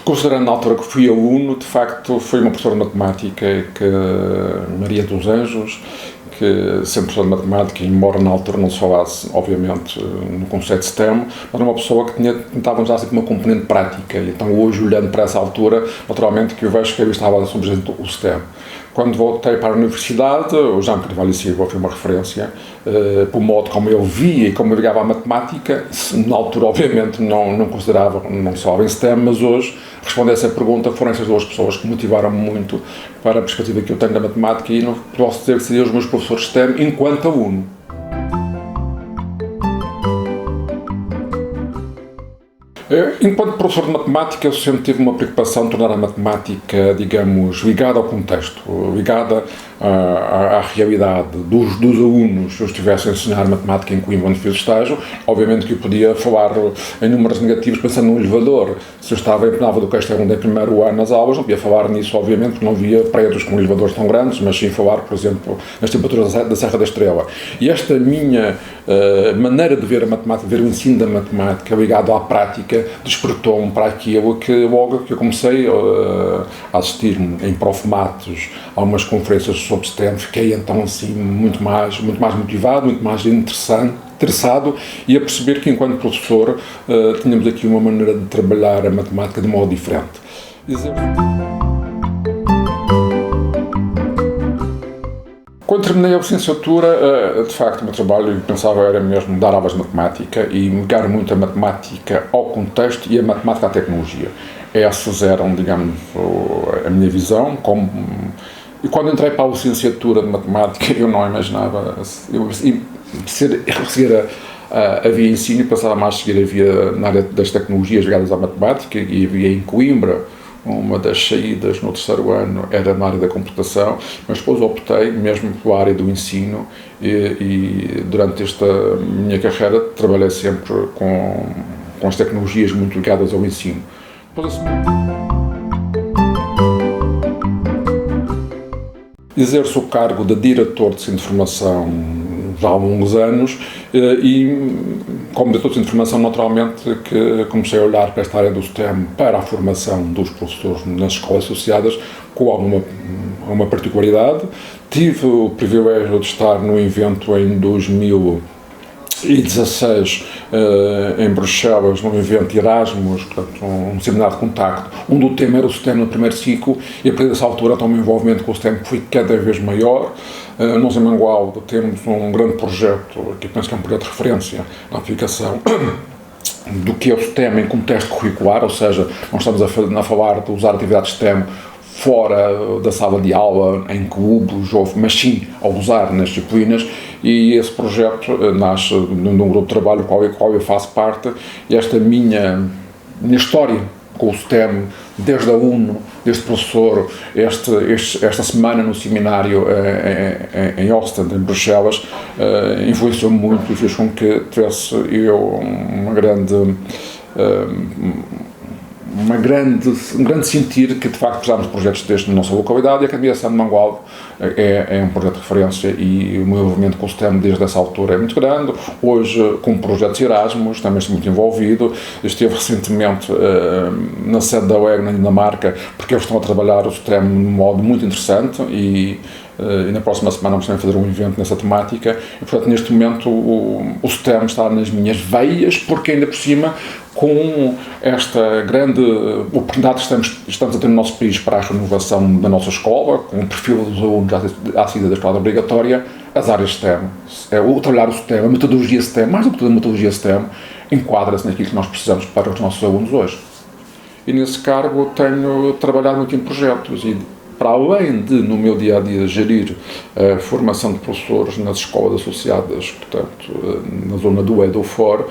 Considerando na altura que fui aluno, de facto, foi uma professora de matemática, Maria dos Anjos, que sempre professora de matemática, embora na altura não se falasse, obviamente, no conceito de STEM, mas era uma pessoa que tentava usar sempre uma componente prática. E então, hoje, olhando para essa altura, naturalmente que eu vejo que eu estava a subject o STEM. Quando voltei para a universidade, o Jean-Pierre Valli-Silva foi uma referência pelo modo como eu via e como eu ligava à matemática. Na altura, obviamente, não considerava, não só em STEM, mas hoje, respondendo a essa pergunta, foram essas duas pessoas que me motivaram muito para a perspectiva que eu tenho da matemática e não posso dizer que seriam os meus professores de STEM enquanto aluno. Enquanto professor de matemática, eu sempre tive uma preocupação de tornar a matemática, digamos, ligada ao contexto, ligada à realidade dos alunos. Se eu estivesse a ensinar matemática em Coimbra, onde fiz estágio, obviamente que eu podia falar em números negativos pensando num elevador. Se eu estava em Penalva do Castelo, onde é primeiro ano nas aulas, não podia falar nisso, obviamente, porque não via prédios com elevadores tão grandes, mas sim falar, por exemplo, nas temperaturas da Serra da Estrela. E esta minha maneira de ver a matemática, ver o ensino da matemática ligado à prática, despertou-me para aquilo que logo que eu comecei a assistir em Profmatos a algumas conferências sobre STEM, fiquei então assim muito mais motivado, muito mais interessado e a perceber que enquanto professor tínhamos aqui uma maneira de trabalhar a matemática de modo diferente. Quando terminei a licenciatura, de facto, o meu trabalho, eu pensava, era mesmo dar aulas de matemática e ligar muito a matemática ao contexto e a matemática à tecnologia. Essas eram, digamos, a minha visão. E quando entrei para a licenciatura de matemática, eu não imaginava havia ensino, passava mais a seguir havia na área das tecnologias ligadas à matemática e havia em Coimbra. Uma das saídas no terceiro ano era na área da computação, mas depois optei mesmo pela área do ensino e durante esta minha carreira trabalhei sempre com as tecnologias muito ligadas ao ensino. Exerço o cargo de diretor de Centro de Formação já há longos anos e, como diretor de Centro de Formação, naturalmente que comecei a olhar para esta área do STEM para a formação dos professores nas escolas associadas com alguma particularidade. Tive o privilégio de estar no evento em 2016 em Bruxelas, num evento Erasmus, portanto, um seminário de contacto, onde o tema era o STEM no primeiro ciclo, e a partir dessa altura então, o meu envolvimento com o STEM foi cada vez maior. Nós em Mangualde temos um grande projeto, que penso que é um projeto de referência na aplicação do que é o STEM em contexto curricular, ou seja, nós estamos a falar de usar atividades STEM fora da sala de aula, em clubes, mas sim a usar nas disciplinas, e esse projeto nasce num grupo de trabalho do qual eu faço parte, e esta minha história com o STEM, desde aluno, desde professor, esta semana no seminário em Ostend, em Bruxelas, influenciou muito e fez com que tivesse eu um grande sentir que de facto precisamos de projetos destes na nossa localidade, e a Academia STEM de Mangualde é um projeto de referência e o meu envolvimento com o STEM desde essa altura é muito grande. Hoje, com projetos Erasmus, também estou muito envolvido. Estive recentemente na sede da UEG, na Dinamarca, porque eles estão a trabalhar o STEM de um modo muito interessante e na próxima semana vamos também fazer um evento nessa temática e, portanto, neste momento o STEM está nas minhas veias, porque ainda por cima, com esta grande oportunidade que estamos a ter no nosso país para a renovação da nossa escola, com o perfil dos alunos à saída da escola obrigatória, as áreas STEM, o trabalhar o STEM, a metodologia STEM, mais do que toda a metodologia STEM, enquadra-se naquilo que nós precisamos para os nossos alunos hoje. E nesse cargo tenho trabalhado muito em projetos e, para além de, no meu dia-a-dia, gerir a formação de professores nas escolas associadas, portanto, na zona do EDUFOR,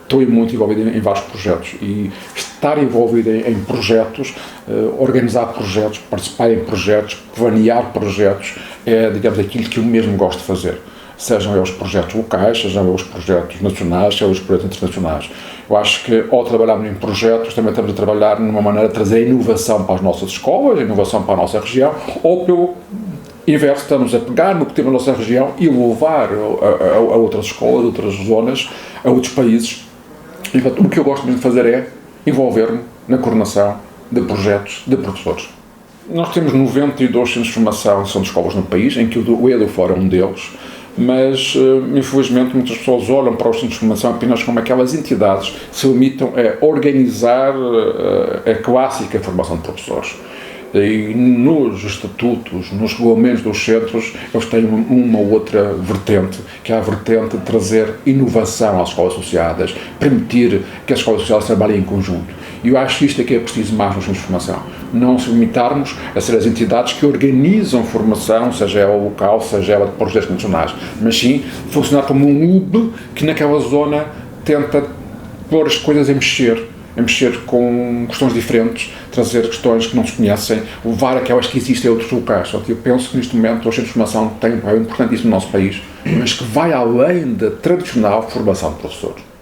estou muito envolvido em vários projetos e estar envolvido em projetos, organizar projetos, participar em projetos, planear projetos, é, digamos, aquilo que eu mesmo gosto de fazer. Sejam eles projetos locais, sejam eles projetos nacionais, sejam eles projetos internacionais. Eu acho que, ao trabalharmos em projetos, também estamos a trabalhar numa maneira de trazer inovação para as nossas escolas, inovação para a nossa região, ou pelo inverso, estamos a pegar no que temos na nossa região e levar a outras escolas, a outras zonas, a outros países. E, portanto, o que eu gosto mesmo de fazer é envolver-me na coordenação de projetos de professores. Nós temos 92 centros de formação, são de escolas no país, em que o EduFor é um deles, mas infelizmente muitas pessoas olham para os centros de formação apenas como aquelas entidades que se limitam a organizar a clássica formação de professores. E nos estatutos, nos regulamentos dos centros, eles têm uma outra vertente, que é a vertente de trazer inovação às escolas associadas, permitir que as escolas associadas trabalhem em conjunto. E eu acho que isto é que é preciso mais nos centros de formação. Não se limitarmos a ser as entidades que organizam formação, seja ela local, seja ela de projetos nacionais, mas sim funcionar como um hub que naquela zona tenta pôr as coisas a mexer com questões diferentes, trazer questões que não se conhecem, levar aquelas que existem em outros locais. Eu penso que neste momento os centros de formação têm um papel importantíssimo no nosso país, mas que vai além da tradicional formação de professores.